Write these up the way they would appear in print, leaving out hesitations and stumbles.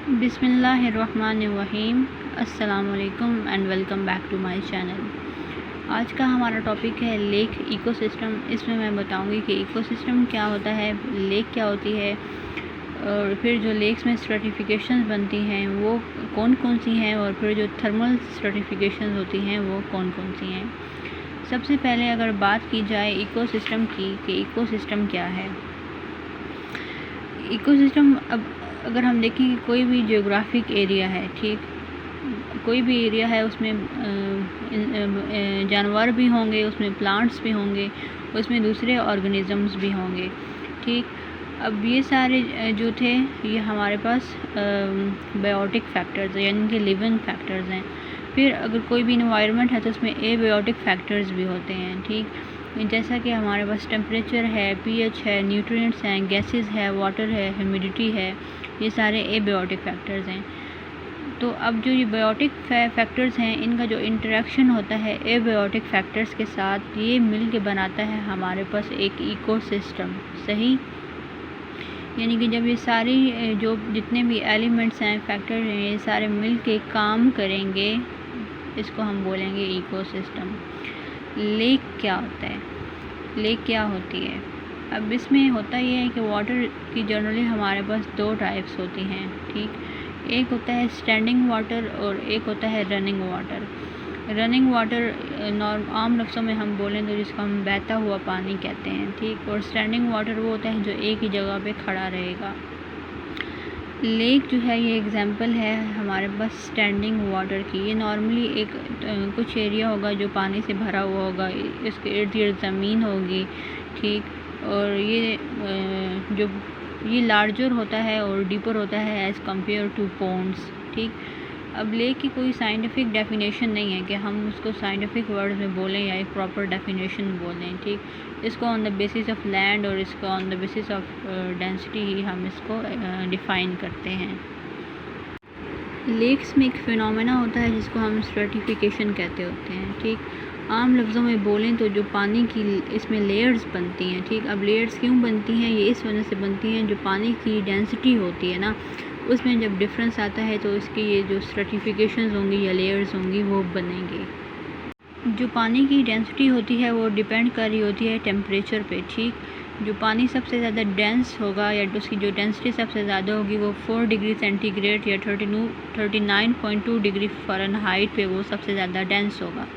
बिस्मिल्लाहिर्रहमानिर्रहीम। अस्सलामुअलैकुम and welcome back to my channel. आज का हमारा टॉपिक है लेक इकोसिस्टम। इसमें मैं बताऊंगी कि इकोसिस्टम क्या होता है, लेक क्या होती है, और फिर जो लेक्स में स्ट्रेटिफिकेशंस बनती हैं वो कौन कौन सी हैं, और फिर जो थर्मल स्ट्रेटिफिकेशंस होती हैं वो कौन कौन सी हैं। सबसे पहले अगर बात की जाए इकोसिस्टम की कि इकोसिस्टम क्या है। इकोसिस्टम, अब अगर हम देखें कि कोई भी जियोग्राफिक एरिया है, ठीक, कोई भी एरिया है, उसमें जानवर भी होंगे, उसमें प्लांट्स भी होंगे, उसमें दूसरे ऑर्गेनिजम्स भी होंगे, ठीक। अब ये सारे जो थे ये हमारे पास बायोटिक फैक्टर्स यानी कि लिविंग फैक्टर्स हैं। फिर अगर कोई भी इन्वायरमेंट है तो उसमें एबायोटिक फैक्टर्स भी होते हैं, ठीक। जैसा कि हमारे पास टेम्परेचर है, पीएच है, न्यूट्रिएंट्स हैं, गैसेस है, वाटर है, ह्यूमिडिटी है, ये सारे एबायोटिक फैक्टर्स हैं। तो अब जो ये बायोटिक फैक्टर्स हैं इनका जो इंटरेक्शन होता है एबायोटिक फैक्टर्स के साथ, ये मिल के बनाता है हमारे पास एक इकोसिस्टम। सही, यानी कि जब ये सारी जो जितने भी एलिमेंट्स हैं, फैक्टर हैं, ये सारे मिल के काम करेंगे, इसको हम बोलेंगे इकोसिस्टम। लेक क्या होता है, लेक क्या होती है। अब इसमें होता ये है कि वाटर की जनरली हमारे पास दो टाइप्स होती हैं, ठीक। एक होता है स्टैंडिंग वाटर और एक होता है रनिंग वाटर। रनिंग वाटर आम लफ्ज़ों में हम बोलें तो जिसको हम बहता हुआ पानी कहते हैं, ठीक। और स्टैंडिंग वाटर वो होता है जो एक ही जगह पे खड़ा रहेगा। लेक जो है ये एग्जांपल है हमारे पास स्टैंडिंग वाटर की। ये नॉर्मली एक कुछ एरिया होगा जो पानी से भरा हुआ होगा, इसके इर्द गिर्द ज़मीन होगी, ठीक। और ये जो ये लार्जर होता है और डीपर होता है एज़ कम्पेयर टू पोन्ड्स, ठीक। अब लेक की कोई साइंटिफिक डेफिनेशन नहीं है कि हम उसको साइंटिफिक वर्ड में बोलें या एक प्रॉपर डेफिनेशन बोलें, ठीक। इसको on the basis of land और इसको on the basis of density ही हम इसको डिफ़ाइन करते हैं। लेक्स में एक फिनोमेना होता है जिसको हम स्ट्रेटिफिकेशन कहते होते हैं, ठीक। आम लफ्ज़ों में बोलें तो जो पानी की इसमें लेयर्स बनती हैं, ठीक। अब लेयर्स क्यों बनती हैं, ये इस वजह से बनती हैं जो पानी की डेंसिटी होती है ना, उसमें जब डिफरेंस आता है तो इसकी ये जो स्ट्रेटिफिकेशंस होंगी या लेयर्स होंगी वो बनेंगे। जो पानी की डेंसिटी होती है वो डिपेंड कर रही होती है टेम्परेचर पे, ठीक। जो पानी सबसे ज़्यादा डेंस होगा या उसकी जो डेंसिटी सबसे ज़्यादा होगी वो 4 डिग्री सेंटीग्रेड या 39.2 डिग्री फ़ारेनहाइट पे वो सबसे ज़्यादा डेंस होगा।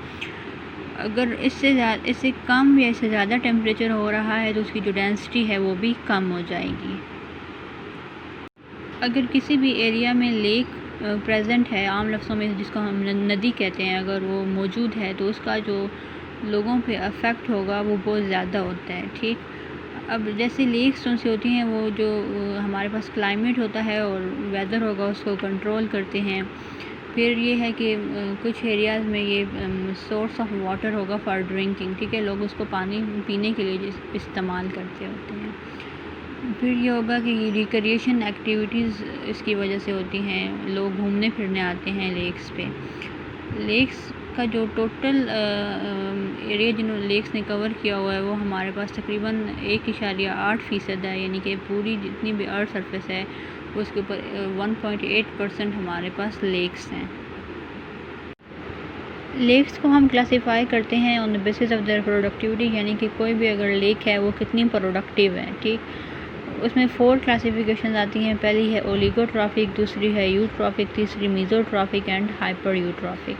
अगर इससे कम या इससे ज़्यादा टेम्परेचर हो रहा है तो उसकी जो डेंसिटी है वो भी कम हो जाएगी। अगर किसी भी एरिया में लेक प्रेजेंट है, आम लफ्ज़ों में जिसको हम नदी कहते हैं, अगर वो मौजूद है तो उसका जो लोगों पे अफेक्ट होगा वो बहुत ज़्यादा होता है, ठीक। अब जैसे लेक्स कौन सी होती हैं, वो जो हमारे पास क्लाइमेट होता है और वेदर होगा उसको कंट्रोल करते हैं। फिर ये है कि कुछ एरियाज़ में ये सोर्स ऑफ वाटर होगा फॉर ड्रिंकिंग, ठीक है, लोग उसको पानी पीने के लिए इस्तेमाल करते होते हैं। फिर ये होगा कि रिक्रिएशन एक्टिविटीज़ इसकी वजह से होती हैं, लोग घूमने फिरने आते हैं लेक्स पे। लेक्स का जो टोटल एरिया जिन्होंने लेक्स ने कवर किया हुआ है वो हमारे पास तकरीबन 1.8% है, यानी कि पूरी जितनी भी अर्थ सरफेस है उसके ऊपर 1.8% हमारे पास लेक्स हैं। लेक्स को हम क्लासीफाई करते हैं on the basis of their productivity, यानी कि कोई भी अगर लेक है वो कितनी प्रोडक्टिव है, ठीक। उसमें 4 क्लासिफिकेशन आती हैं। पहली है ओलिगोट्रॉफिक, दूसरी है यूट्रॉफिक, तीसरी मीज़ोट्रॉफिक एंड हाइपर यूट्रॉफिक।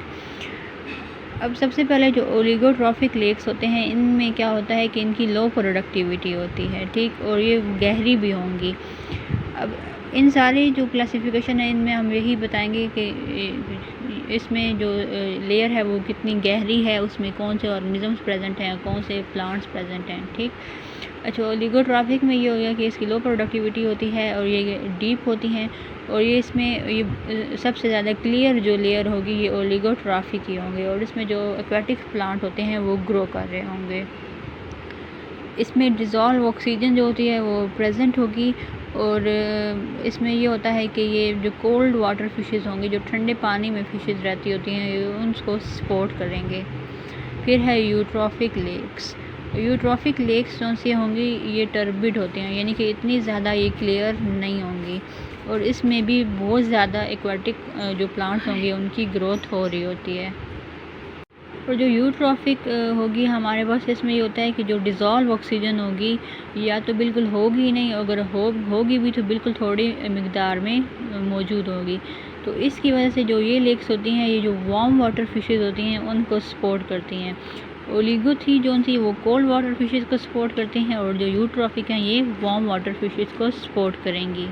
अब सबसे पहले जो ओलिगोट्रॉफिक लेक्स होते हैं इनमें क्या होता है कि इनकी लो प्रोडक्टिविटी होती है, ठीक, और ये गहरी भी होंगी। अब इन सारी जो क्लासिफिकेशन है इनमें हम यही बताएंगे कि इसमें जो लेयर है वो कितनी गहरी है, उसमें कौन से ऑर्गेनिजम्स प्रेजेंट हैं, कौन से प्लांट्स प्रेजेंट हैं, ठीक। अच्छा, ओलिगोट्रॉफिक में ये हो गया कि इसकी लो प्रोडक्टिविटी होती है और ये डीप होती हैं, और ये इसमें ये सबसे ज़्यादा क्लियर जो लेयर होगी ये ओलिगोट्रॉफिक ही होंगे, और इसमें जो एक्वेटिक प्लांट होते हैं वो ग्रो कर रहे होंगे। इसमें डिज़ोल्व ऑक्सीजन जो होती है वो प्रेजेंट होगी, और इसमें ये होता है कि ये जो कोल्ड वाटर फिशेस होंगी, जो ठंडे पानी में फिशेस रहती होती हैं, ये उनको सपोर्ट करेंगे। फिर है यूट्रॉफिक लेक्स। यूट्रॉफिक लेक्स जो सी होंगी ये टर्बिड होती हैं, यानी कि इतनी ज़्यादा ये क्लियर नहीं होंगी। और इसमें भी बहुत ज़्यादा एक्वाटिक जो प्लांट्स होंगे उनकी ग्रोथ हो रही होती है। और जो यूट्रॉफिक होगी हमारे पास, इसमें ये होता है कि जो डिज़ोल्व ऑक्सीजन होगी या तो बिल्कुल होगी ही नहीं, अगर होगी भी तो बिल्कुल थोड़ी मकदार में मौजूद होगी। तो इसकी वजह से जो ये लेक्स होती हैं, ये जो वार्म वाटर फिशेस होती हैं उनको सपोर्ट करती हैं। ओलिगोथी जो सी वो कोल्ड वाटर फिशेस को सपोर्ट करती हैं, और जो यूट्रॉफिक हैं ये वार्म वाटर फिशेस को सपोर्ट करेंगी।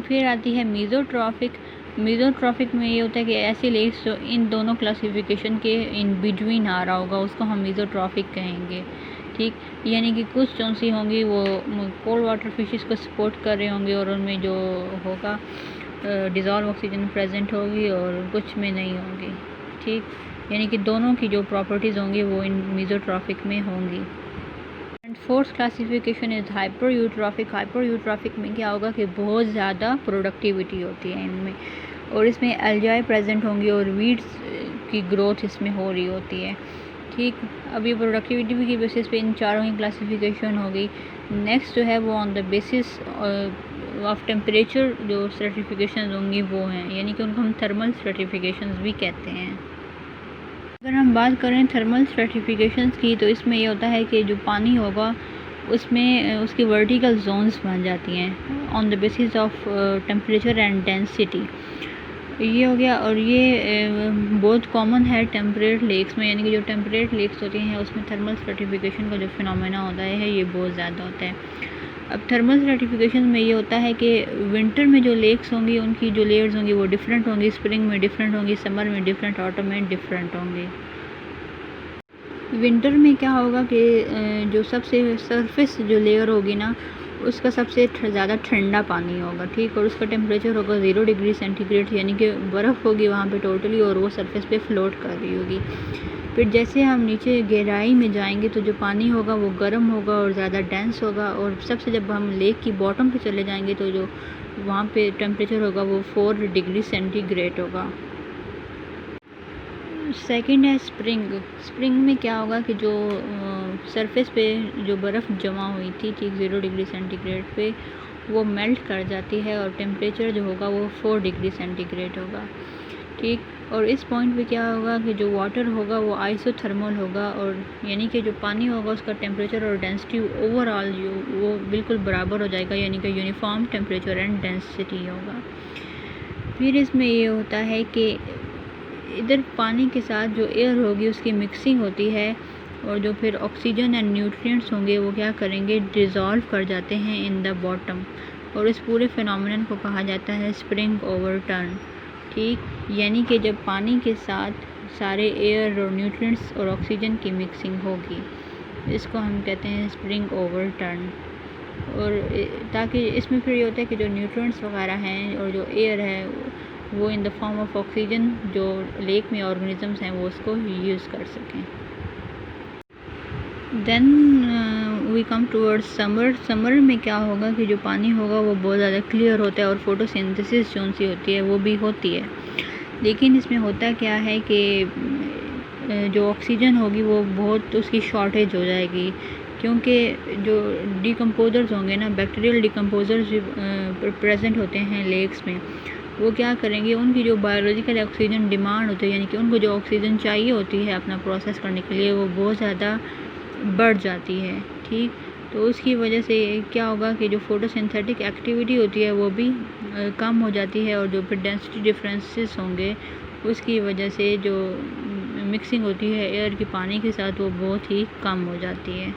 फिर आती है मीज़ोट्रॉफिक। मीज़ोट्रॉफिक में ये होता है कि ऐसी लेक्स जो इन दोनों क्लासिफिकेशन के इन बिटवीन आ रहा होगा उसको हम मीज़ोट्रॉफिक कहेंगे। ठीक, यानी कि कुछ जो सी होंगी वो कोल्ड वाटर फिशेस को सपोर्ट कर रहे होंगे और उनमें जो होगा डिज़ोल्व ऑक्सीजन प्रेजेंट होगी और कुछ में नहीं होगी। ठीक, यानी कि दोनों की जो प्रॉपर्टीज़ होंगी वो इन मीज़ोट्रॉफिक में होंगी। And fourth classification is hyper eutrophic. Hyper eutrophic में क्या होगा कि बहुत ज़्यादा प्रोडक्टिविटी होती है इनमें, और इसमें एल्जाई प्रेजेंट होंगी और वीड्स की ग्रोथ इसमें हो रही होती है। ठीक, अब ये प्रोडक्टिविटी की बेसिस पे इन चारों की क्लासिफिकेशन हो गई। नेक्स्ट जो है वो on the basis of temperature जो सर्टिफिकेशन होंगी वो हैं, यानी कि उनको हम थर्मल सर्टिफिकेशंस भी कहते हैं। अगर हम बात करें थर्मल स्ट्रेटिफिकेशंस की, तो इसमें ये होता है कि जो पानी होगा उसमें उसकी वर्टिकल जोन्स बन जाती हैं on the basis of temperature and density. ये हो गया, और ये बहुत कॉमन है टेम्परेट लेक्स में, यानी कि जो टेम्परेट लेक्स होती हैं उसमें थर्मल स्ट्रेटिफिकेशन का जो फिनोमेना होता है ये बहुत ज़्यादा होता है। अब थर्मल स्ट्रेटिफिकेशन में ये होता है कि विंटर में जो लेक्स होंगी उनकी जो लेयर्स होंगी वो डिफरेंट होंगी, स्प्रिंग में डिफरेंट होंगी, समर में डिफरेंट, ऑटम में डिफरेंट होंगी। विंटर में क्या होगा कि जो सबसे सरफेस जो लेयर होगी ना उसका सबसे ज़्यादा ठंडा पानी होगा। ठीक, और उसका टेम्परेचर होगा 0 डिग्री सेंटीग्रेड, यानी कि बर्फ़ होगी वहाँ पे टोटली, और वो सरफेस पे फ्लोट कर रही होगी। फिर जैसे हम नीचे गहराई में जाएंगे तो जो पानी होगा वो गर्म होगा और ज़्यादा डेंस होगा, और सबसे जब हम लेक की बॉटम पे चले जाएंगे तो जो वहाँ पे टेम्परेचर होगा वो 4 डिग्री सेंटीग्रेड होगा। सेकंड है स्प्रिंग। स्प्रिंग में क्या होगा कि जो सरफेस पे जो बर्फ़ जमा हुई थी ठीक 0 डिग्री सेंटीग्रेड पे वो मेल्ट कर जाती है, और टेम्परेचर जो होगा वो 4 डिग्री सेंटीग्रेड होगा। ठीक, और इस पॉइंट पे क्या होगा कि जो वाटर होगा वो आइसोथर्मल होगा, और यानी कि जो पानी होगा उसका टेम्परेचर और डेंसिटी ओवरऑल जो वो बिल्कुल बराबर हो जाएगा, यानी कि यूनिफॉर्म टेम्परेचर एंड डेंसिटी होगा। फिर इसमें ये होता है कि इधर पानी के साथ जो एयर होगी उसकी मिक्सिंग होती है, और जो फिर ऑक्सीजन एंड न्यूट्रिएंट्स होंगे वो क्या करेंगे, डिज़ोल्व कर जाते हैं इन द बॉटम, और इस पूरे फिनोमेनन को कहा जाता है स्प्रिंग ओवरटर्न। ठीक, यानी कि जब पानी के साथ सारे एयर और न्यूट्रिएंट्स और ऑक्सीजन की मिक्सिंग होगी, इसको हम कहते हैं स्प्रिंग ओवरटर्न। और ताकि इसमें फिर ये होता है कि जो न्यूट्रिएंट्स वगैरह हैं और जो एयर है वो in the form of oxygen जो लेक में ऑर्गेनिजम्स हैं वो उसको यूज़ कर सकें। Then we come towards summer. Summer में क्या होगा कि जो पानी होगा वो बहुत ज़्यादा क्लियर होता है, और फोटोसिंथेसिस जो सी होती है वो भी होती है। लेकिन इसमें होता क्या है कि जो ऑक्सीजन होगी वो बहुत उसकी शॉर्टेज हो जाएगी, क्योंकि जो डिकम्पोजर्स होंगे ना, बैक्टीरियल डिकम्पोजर्स प्रेजेंट होते हैं लेक्स में, वो क्या करेंगे, उनकी जो बायोलॉजिकल ऑक्सीजन डिमांड होती है, यानी कि उनको जो ऑक्सीजन चाहिए होती है अपना प्रोसेस करने के लिए, वो बहुत ज़्यादा बढ़ जाती है। ठीक, तो उसकी वजह से क्या होगा कि जो फोटोसिंथेटिक एक्टिविटी होती है वो भी कम हो जाती है, और जो फिर डेंसिटी डिफरेंसेस होंगे उसकी वजह से जो मिक्सिंग होती है एयर की पानी के साथ वो बहुत ही कम हो जाती है।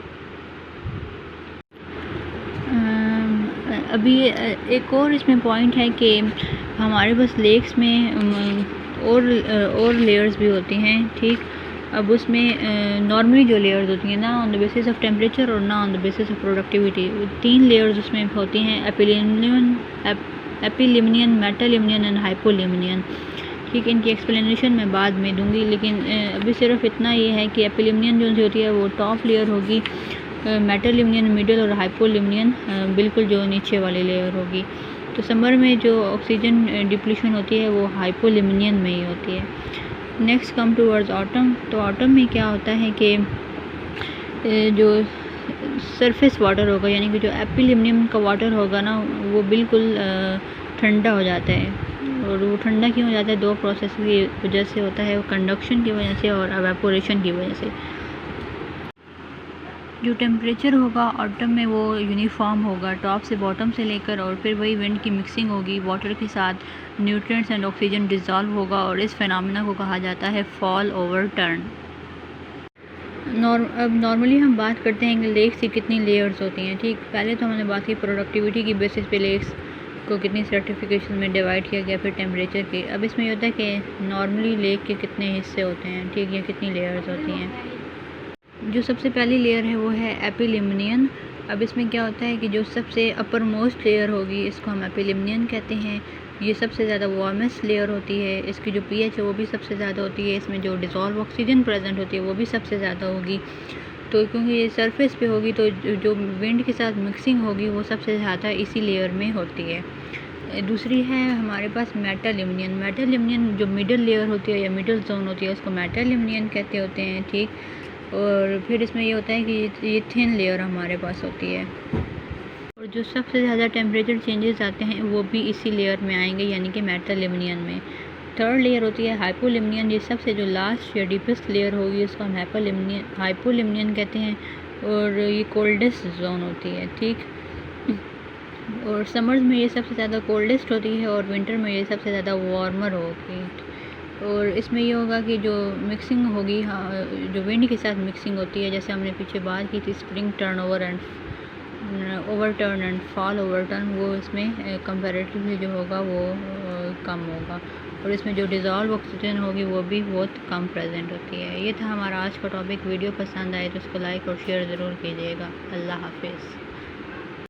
अभी एक और इसमें पॉइंट है कि हमारे पास लेक्स में और लेयर्स भी होती हैं। ठीक, अब उसमें नॉर्मली जो लेयर्स होती हैं ना on the basis of temperature और ना on the basis of productivity, 3 layers उसमें होती हैं, एपिलिमिनियन, मेटालिमिनियन एंड हाइपोलिमिनियन। ठीक, इनकी एक्सप्लेनेशन मैं बाद में दूंगी, लेकिन अभी सिर्फ इतना ये है कि एपिलिमिनियन जो होती है वो टॉप लेयर होगी, मेटालिमिनियन मिडल, और हाइपोलिमिनियन बिल्कुल जो नीचे वाली लेयर होगी। तो समर में जो ऑक्सीजन डिप्लीशन होती है वो हाइपोलिमिनियन में ही होती है। Next come towards autumn. तो ऑटम में क्या होता है कि जो सरफेस वाटर होगा, यानी कि जो एल्यूमिनियम का वाटर होगा ना वो बिल्कुल ठंडा हो जाता है। और वो ठंडा क्यों हो जाता है? दो प्रोसेस की वजह से होता है, कंडक्शन की वजह से और एवेपोरेशन की वजह से। जो टेम्परेचर होगा ऑटम में वो यूनिफॉर्म होगा टॉप से बॉटम से लेकर, और फिर वही विंड की मिक्सिंग होगी वाटर के साथ, न्यूट्रिएंट्स एंड ऑक्सीजन डिज़ोल्व होगा और इस फिनोमेना को कहा जाता है फॉल ओवर टर्न। अब नॉर्मली हम बात करते हैं कि लेक्स की कितनी लेयर्स होती हैं। ठीक, पहले तो हमने बात की प्रोडक्टिविटी की बेसिस पे लेक्स को कितनी सर्टिफिकेशन में डिवाइड किया गया, फिर टेम्परेचर की। अब इसमें ये होता है कि नॉर्मली लेक के कितने हिस्से होते हैं, ठीक, या कितनी लेयर्स होती हैं। जो सबसे पहली लेयर है वो है एपिलिमिनियन। अब इसमें क्या होता है कि जो सबसे अपर मोस्ट लेयर होगी इसको हम एपिलिमिनियन कहते हैं। ये सबसे ज़्यादा वार्मेस्ट लेयर होती है, इसकी जो पीएच है वो भी सबसे ज़्यादा होती है, इसमें जो डिज़ोल्व ऑक्सीजन प्रेजेंट होती है वो भी सबसे ज़्यादा होगी। तो क्योंकि ये सरफेस पे होगी तो जो विंड के साथ मिक्सिंग होगी वो सबसे ज़्यादा इसी लेयर में होती है। दूसरी है हमारे पास मेटालिमिनियन। मेटालिमिनियन जो मिडल लेयर होती है या मिडल जोन होती है उसको मेटालिमिनियन कहते होते हैं, ठीक। और फिर इसमें ये होता है कि ये थिन लेयर हमारे पास होती है, और जो सबसे ज़्यादा टेम्परेचर चेंजेस आते हैं वो भी इसी लेयर में आएंगे, यानी कि मेटालिमिनियन में। थर्ड लेयर होती है हाइपोलिमिनियन। ये सबसे जो लास्ट या डीपेस्ट लेयर होगी उसको हम हाइपोलिमिनियन कहते हैं, और ये कोल्डेस्ट जोन होती है, ठीक। और समर्स में ये सबसे ज़्यादा कोल्डेस्ट होती है और विंटर में ये सबसे ज़्यादा वार्मर होगी। और इसमें ये होगा कि जो मिक्सिंग होगी, हाँ, जो विंड के साथ मिक्सिंग होती है, जैसे हमने पीछे बात की थी spring turn over and over turn and fall over turn, वो इसमें कंपैरेटिवली जो होगा वो कम होगा। और इसमें जो डिज़ोल्व ऑक्सीजन होगी वो भी बहुत कम प्रेजेंट होती है। ये था हमारा आज का टॉपिक। वीडियो पसंद आए तो उसको लाइक और शेयर ज़रूर कीजिएगा। अल्लाह हाफिज़।